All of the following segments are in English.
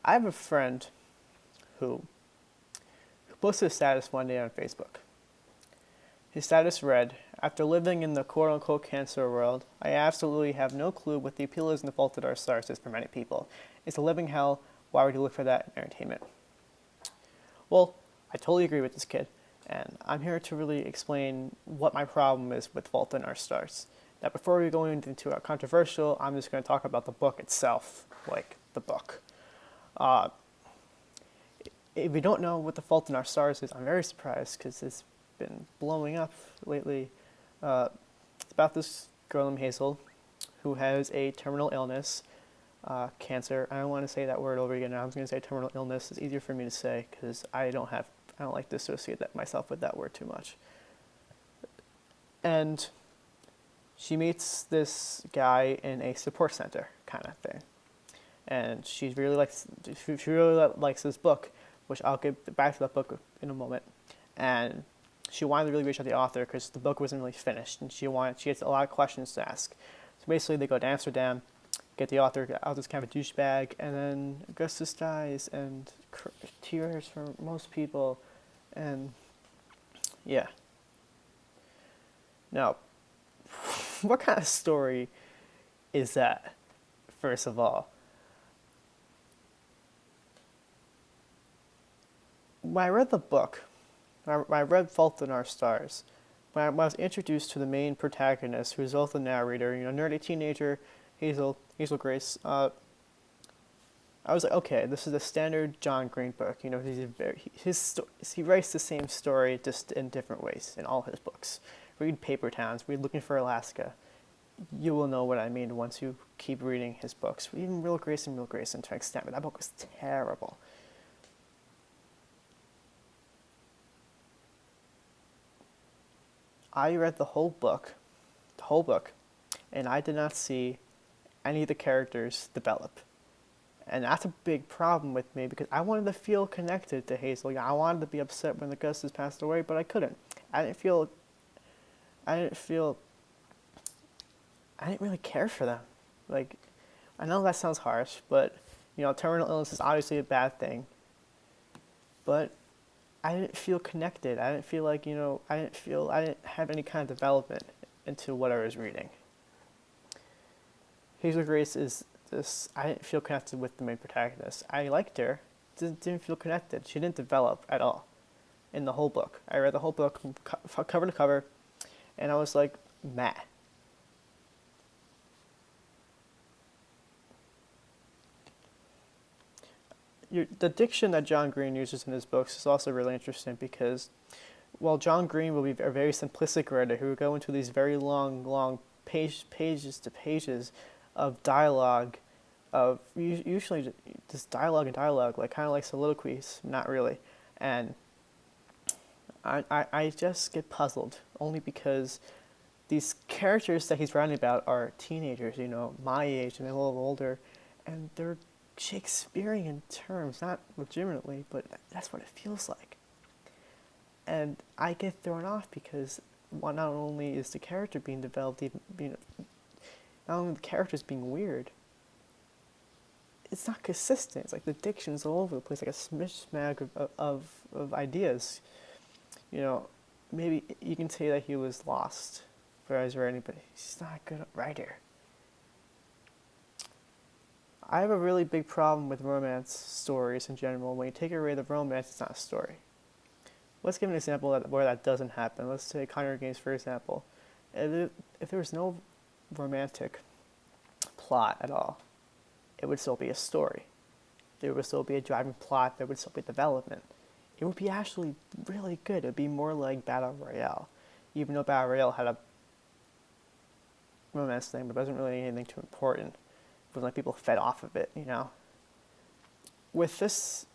I have a friend who posted a status one day on Facebook. His status read, "After living in the quote-unquote cancer world, I absolutely have no clue what the appeal is and the fault of our stars is for many people. It's a living hell. Why would you look for that in entertainment?" Well, I totally agree with this kid, and I'm here to really explain what my problem is with Fault in Our Stars. Now, before we go into a controversial, I'm just going to talk about the book itself, like the book. Uh, if you don't know what The Fault in Our Stars is, I'm very surprised because it's been blowing up lately. It's about this girl named Hazel who has a terminal illness, cancer. I don't want to say that word over again. I'm just going to say terminal illness. It's easier for me to say because I don't like to associate that myself with that word too much. And she meets this guy in a support center kind of thing, and she really likes this book, which I'll get back to that book in a moment. And she wanted to really reach out to the author because the book wasn't really finished, and she has a lot of questions to ask. So basically, they go to Amsterdam, get the author out this kind of a douchebag, and then Augustus dies, and tears for most people, and yeah. Now, what kind of story is that? First of all, when I read the book, when I read Fault in Our Stars, when I was introduced to the main protagonist, who is also the narrator, nerdy teenager, Hazel Grace, I was like, okay, this is a standard John Green book. He writes the same story just in different ways in all his books. Read Paper Towns, read Looking for Alaska. You will know what I mean once you keep reading his books. Even Real Grace to an extent, but that book was terrible. I read the whole book, and I did not see any of the characters develop. And that's a big problem with me because I wanted to feel connected to Hazel. I wanted to be upset when Augustus passed away, but I couldn't. I didn't really care for them. Like, I know that sounds harsh, but terminal illness is obviously a bad thing. But I didn't feel connected. I didn't feel like, I didn't have any kind of development into what I was reading. Hazel Grace is this, I didn't feel connected with the main protagonist. I liked her, didn't feel connected. She didn't develop at all in the whole book. I read the whole book from cover to cover, and I was like, meh. The diction that John Green uses in his books is also really interesting because while John Green will be a very simplistic writer who will go into these very long pages to pages of dialogue, of usually just dialogue, like kind of like soliloquies, not really. And I just get puzzled only because these characters that he's writing about are teenagers, my age and a little older, and they're Shakespearean terms, not legitimately, but that's what it feels like. And I get thrown off because not only is the character being developed, not only the character's being weird, it's not consistent. It's like the diction's all over the place, like a smishmash of ideas. Maybe you can say that he was lost for his writing, but he's not a good writer. I have a really big problem with romance stories in general. When you take away the romance, it's not a story. Let's give an example where that doesn't happen. Let's take Hunger Games, for example. If there was no romantic plot at all, it would still be a story. There would still be a driving plot. There would still be development. It would be actually really good. It would be more like Battle Royale. Even though Battle Royale had a romance thing, but it wasn't really anything too important. It wasn't like people fed off of it, With this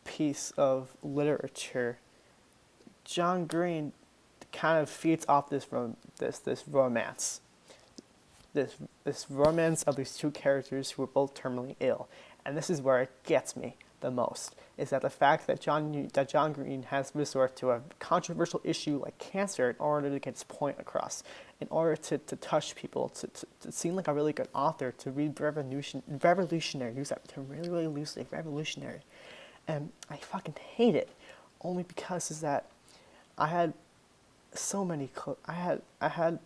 piece of literature, John Green kind of feeds off this romance. This romance of these two characters who are both terminally ill. And this is where it gets me. the most is that the fact that John Green has resort to a controversial issue like cancer in order to get his point across, in order to touch people, to seem like a really good author, to read revolutionary, use that term really, really loosely, revolutionary. And I fucking hate it, only because is that I had so many, I had,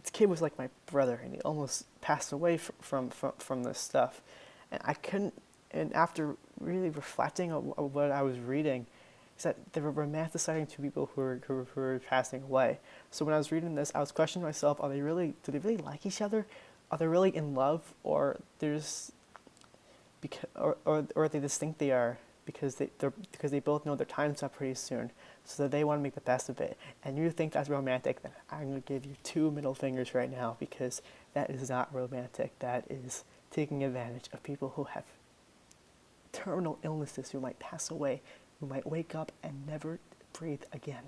this kid was like my brother, and he almost passed away from this stuff. And I couldn't, and after really reflecting on what I was reading, is that they were romanticizing two people who were passing away. So when I was reading this, I was questioning myself: do they really like each other? Are they really in love, or or they just think they are because they both know their time's up pretty soon, so that they want to make the best of it. And you think that's romantic? Then I'm gonna give you 2 middle fingers right now, because that is not romantic. That is taking advantage of people who have terminal illnesses, who might pass away, who might wake up and never breathe again.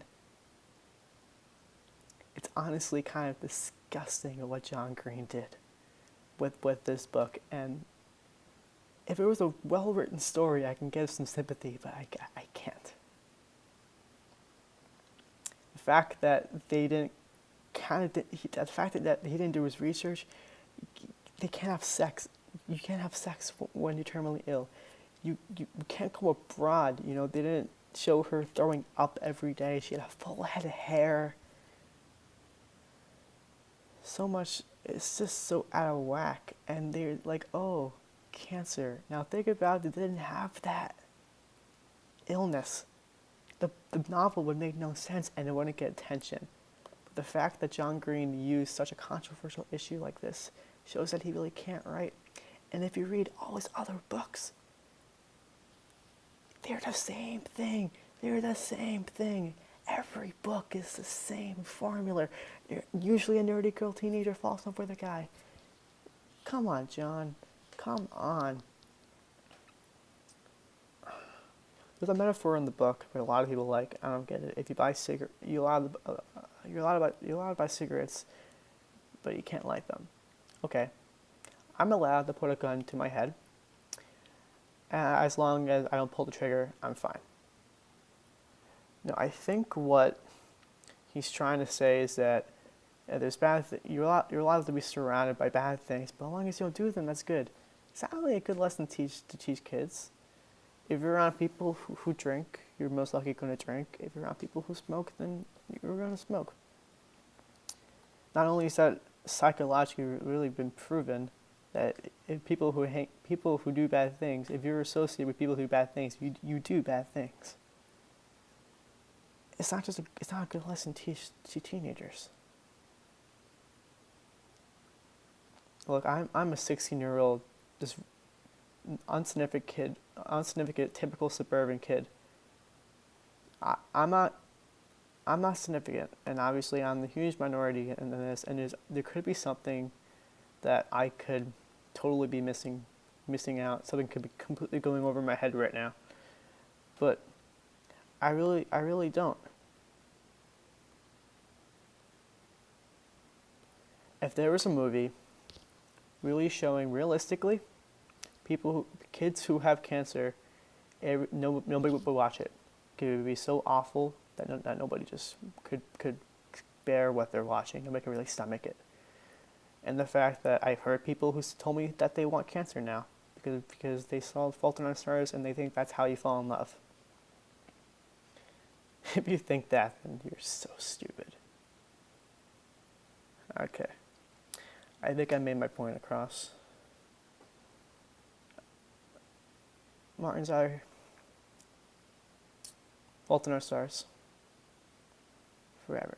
It's honestly kind of disgusting what John Green did with this book. And if it was a well-written story, I can give some sympathy, but I can't. The fact that they didn't the fact that he didn't do his research, they can't have sex. You can't have sex when you're terminally ill. You can't go abroad. You know, they didn't show her throwing up every day. She had a full head of hair. So much, it's just so out of whack. And they're like, oh, cancer. Now think about it, they didn't have that illness. The novel would make no sense and it wouldn't get attention. But the fact that John Green used such a controversial issue like this shows that he really can't write. And if you read all his other books, they're the same thing. They're the same thing. Every book is the same formula. Usually a nerdy girl teenager falls in love with a guy. Come on, John. Come on. There's a metaphor in the book that a lot of people like. I don't get it. If you buy you're allowed to buy cigarettes, but you can't light them. Okay, I'm allowed to put a gun to my head. As long as I don't pull the trigger, I'm fine. No, I think what he's trying to say is that there's you're allowed to be surrounded by bad things, but as long as you don't do them, that's good. It's not really a good lesson to teach kids. If you're around people who drink, you're most likely going to drink. If you're around people who smoke, then you're going to smoke. Not only is that psychologically really been proven, that if people who do bad things, if you're associated with people who do bad things, you do bad things. It's not a good lesson to teach teenagers. Look, I'm a 16-year-old, just unsignificant, typical suburban kid. I'm not significant, and obviously I'm the huge minority in this, and there could be something that I could totally be missing out. Something could be completely going over my head right now, but I really don't. If there was a movie really showing realistically kids who have cancer, nobody would watch it. It would be so awful that nobody just could bear what they're watching. Nobody can really stomach it. And the fact that I've heard people who told me that they want cancer now because they saw Fault in Our Stars and they think that's how you fall in love. If you think that, then you're so stupid. Okay. I think I made my point across. Martin's Eye, Fault in Our Stars, forever.